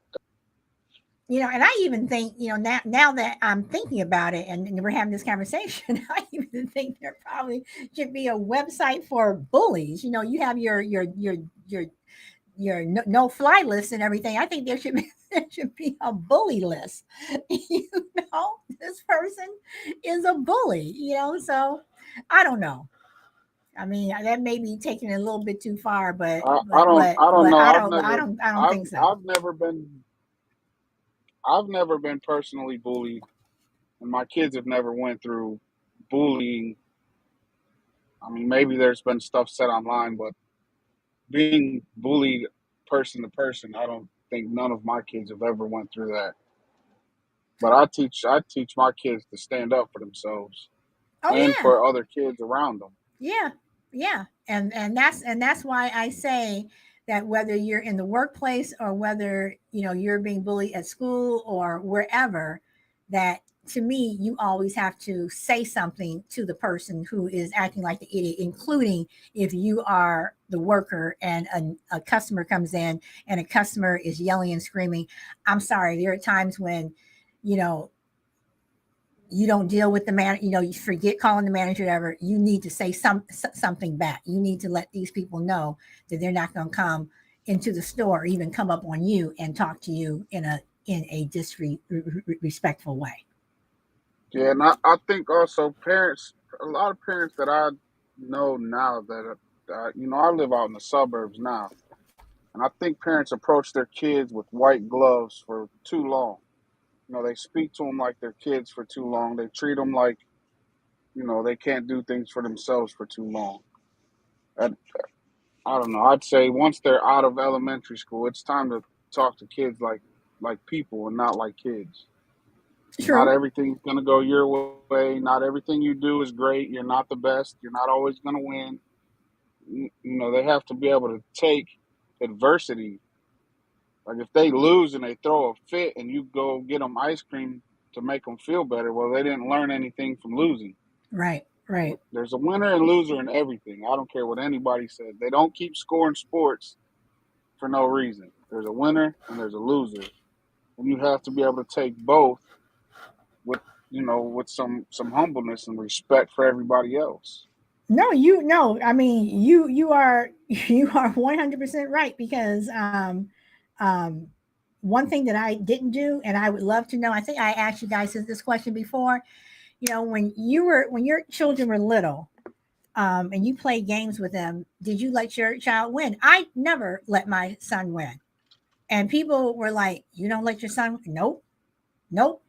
and I even think, now that I'm thinking about it and we're having this conversation, I even think there probably should be a website for bullies. You have your no fly list and everything. I think there should be a bully list. This person is a bully. So I don't know. I mean, that may be taking it a little bit too far, but but but I don't but know. I don't think so. I've never been personally bullied, and my kids have never went through bullying. I mean, maybe there's been stuff said online, but being bullied person to person, I don't think none of my kids have ever went through that. But I teach my kids to stand up for themselves Oh and yeah, for other kids around them. yeah, yeah, and that's why I say that whether you're in the workplace or whether you're being bullied at school or wherever, that to me you always have to say something to the person who is acting like the idiot, including if you are the worker and a customer comes in and a customer is yelling and screaming. I'm sorry, there are times when you know you don't deal with the man, you forget calling the manager, whatever. You need to say something back. You need to let these people know that they're not going to come into the store or even come up on you and talk to you in a disrespectful way. Yeah, and I think also parents, a lot of parents that I know now that, I live out in the suburbs now, and I think parents approach their kids with white gloves for too long. They speak to them like they're kids for too long. They treat them like, they can't do things for themselves for too long. And I don't know. I'd say once they're out of elementary school, it's time to talk to kids like people and not like kids. Not True. everything's gonna go your way. Not everything you do is great. You're not the best. You're not always gonna win. They have to be able to take adversity. Like if they lose and they throw a fit, and you go get them ice cream to make them feel better, well, they didn't learn anything from losing. Right. Right. There's a winner and loser in everything. I don't care what anybody says. They don't keep scoring sports for no reason. There's a winner and there's a loser, and you have to be able to take both with with some humbleness and respect for everybody else. No, I mean, you are you are 100% right because um, one thing that I didn't do, and I would love to know. I think I asked you guys this question before. When your children were little, and you played games with them, did you let your child win? I never let my son win, and people were like, "You don't let your son?" Nope, nope.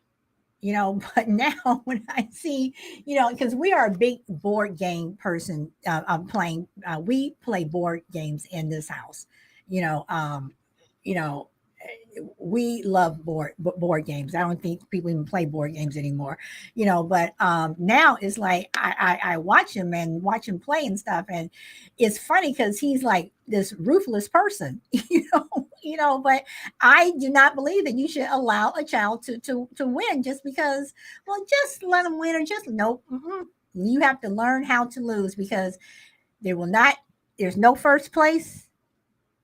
But now when I see, because we are a big board game person, playing, we play board games in this house. you know um you know we love board games. I don't think people even play board games anymore, but now it's like I watch him and watch him play and stuff, and it's funny because he's like this ruthless person. But I do not believe that you should allow a child to win just because, well, just let them win, or just nope. You have to learn how to lose, because there will not there's no first place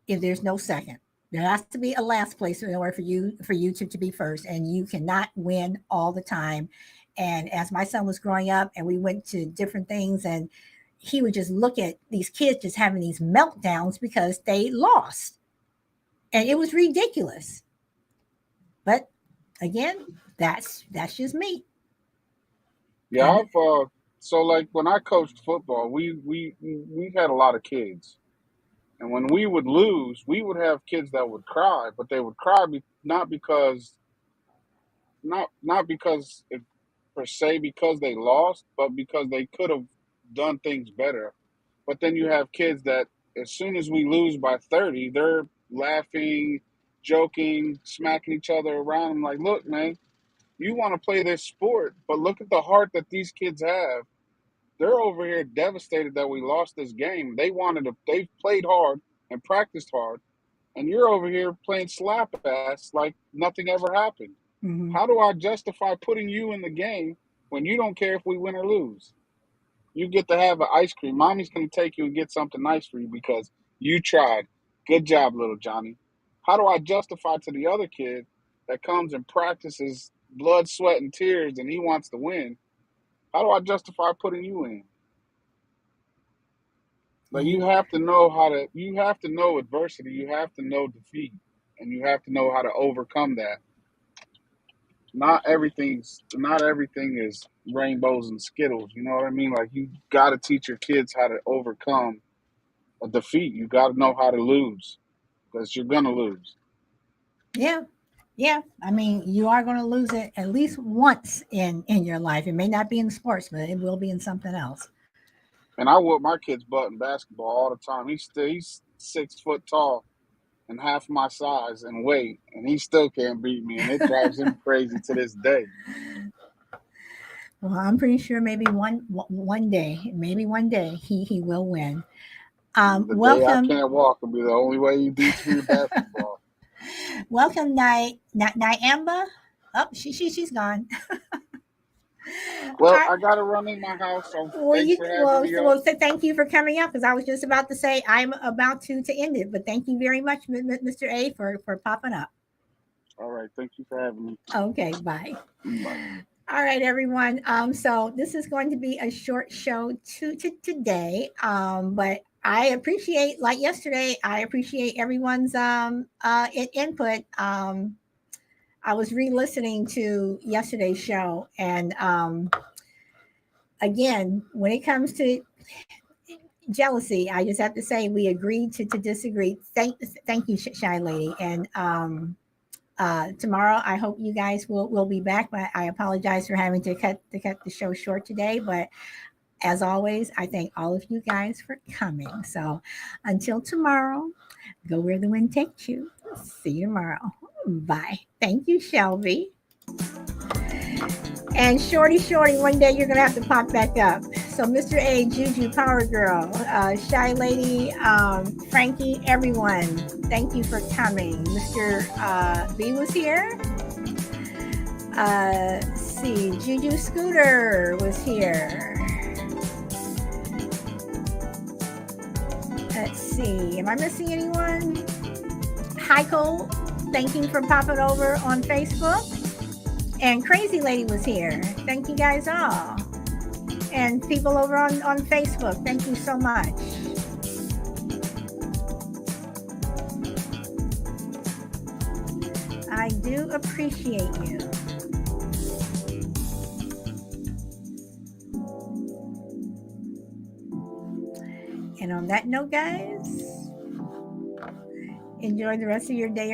if there's no second. There has to be a last place in order for you to be first, and you cannot win all the time. And as my son was growing up, and we went to different things, and he would just look at these kids just having these meltdowns because they lost, and it was ridiculous. But again, that's just me. Yeah, And I've so like when I coached football, we had a lot of kids, and when we would lose, we would have kids that would cry, but they would cry not because it, per se because they lost, but because they could have done things better. But then you have kids that as soon as we lose by 30, they're laughing, joking, smacking each other around. I'm like, look, man, you want to play this sport, but look at the heart that these kids have. They're over here devastated that we lost this game. They've played hard and practiced hard, and you're over here playing slap ass like nothing ever happened. mhm. How do I justify putting you in the game when you don't care if we win or lose? You get to have an ice cream. Mommy's going to take you and get something nice for you because you tried. Good job, little Johnny. How do I justify to the other kid that comes and practices blood, sweat, and tears and he wants to win? How do I justify putting you in? Like you have to know adversity, you have to know defeat, and you have to know how to overcome that. Not everything is rainbows and skittles. You know what I mean? Like you got to teach your kids how to overcome a defeat. You got to know how to lose because you're gonna lose. Yeah. Yeah, I mean, you are going to lose it at least once in your life. It may not be in sports, but it will be in something else. And I whoop my kid's butt in basketball all the time. He's 6 foot tall and half my size and weight, and he still can't beat me, and it drives him crazy to this day. Well, I'm pretty sure maybe one day he will win. The day I Welcome, can't walk will be the only way he beats me in basketball. welcome, Nyamba. Oh, she's gone. Well, I, I gotta run in my house, so thanks for having me up. thank you for coming up, because I was just about to say I'm about to end it, but thank you very much, Mr. A, for popping up. All right, thank you for having me. Okay, bye. Bye. All right, everyone. So this is going to be a short show to today. But I appreciate, like yesterday, I appreciate everyone's input. I was re-listening to yesterday's show, and again, when it comes to jealousy, I just have to say we agreed to disagree. Thank you, Shy Lady, and tomorrow I hope you guys will be back. But I apologize for having to cut the show short today. But as always, I thank all of you guys for coming. So until tomorrow, go where the wind takes you. See you tomorrow. Bye. Thank you, Shelby. And Shorty, one day you're gonna have to pop back up. So Mr. A, Juju, Power Girl, Shy Lady, Frankie, everyone, thank you for coming. Mr. B was here. Let's see, Juju Scooter was here. Let's see, am I missing anyone? Heiko, thank you for popping over on Facebook. And Crazy Lady was here. Thank you guys all. And people over on Facebook, thank you so much. I do appreciate you. And on that note, guys, enjoy the rest of your day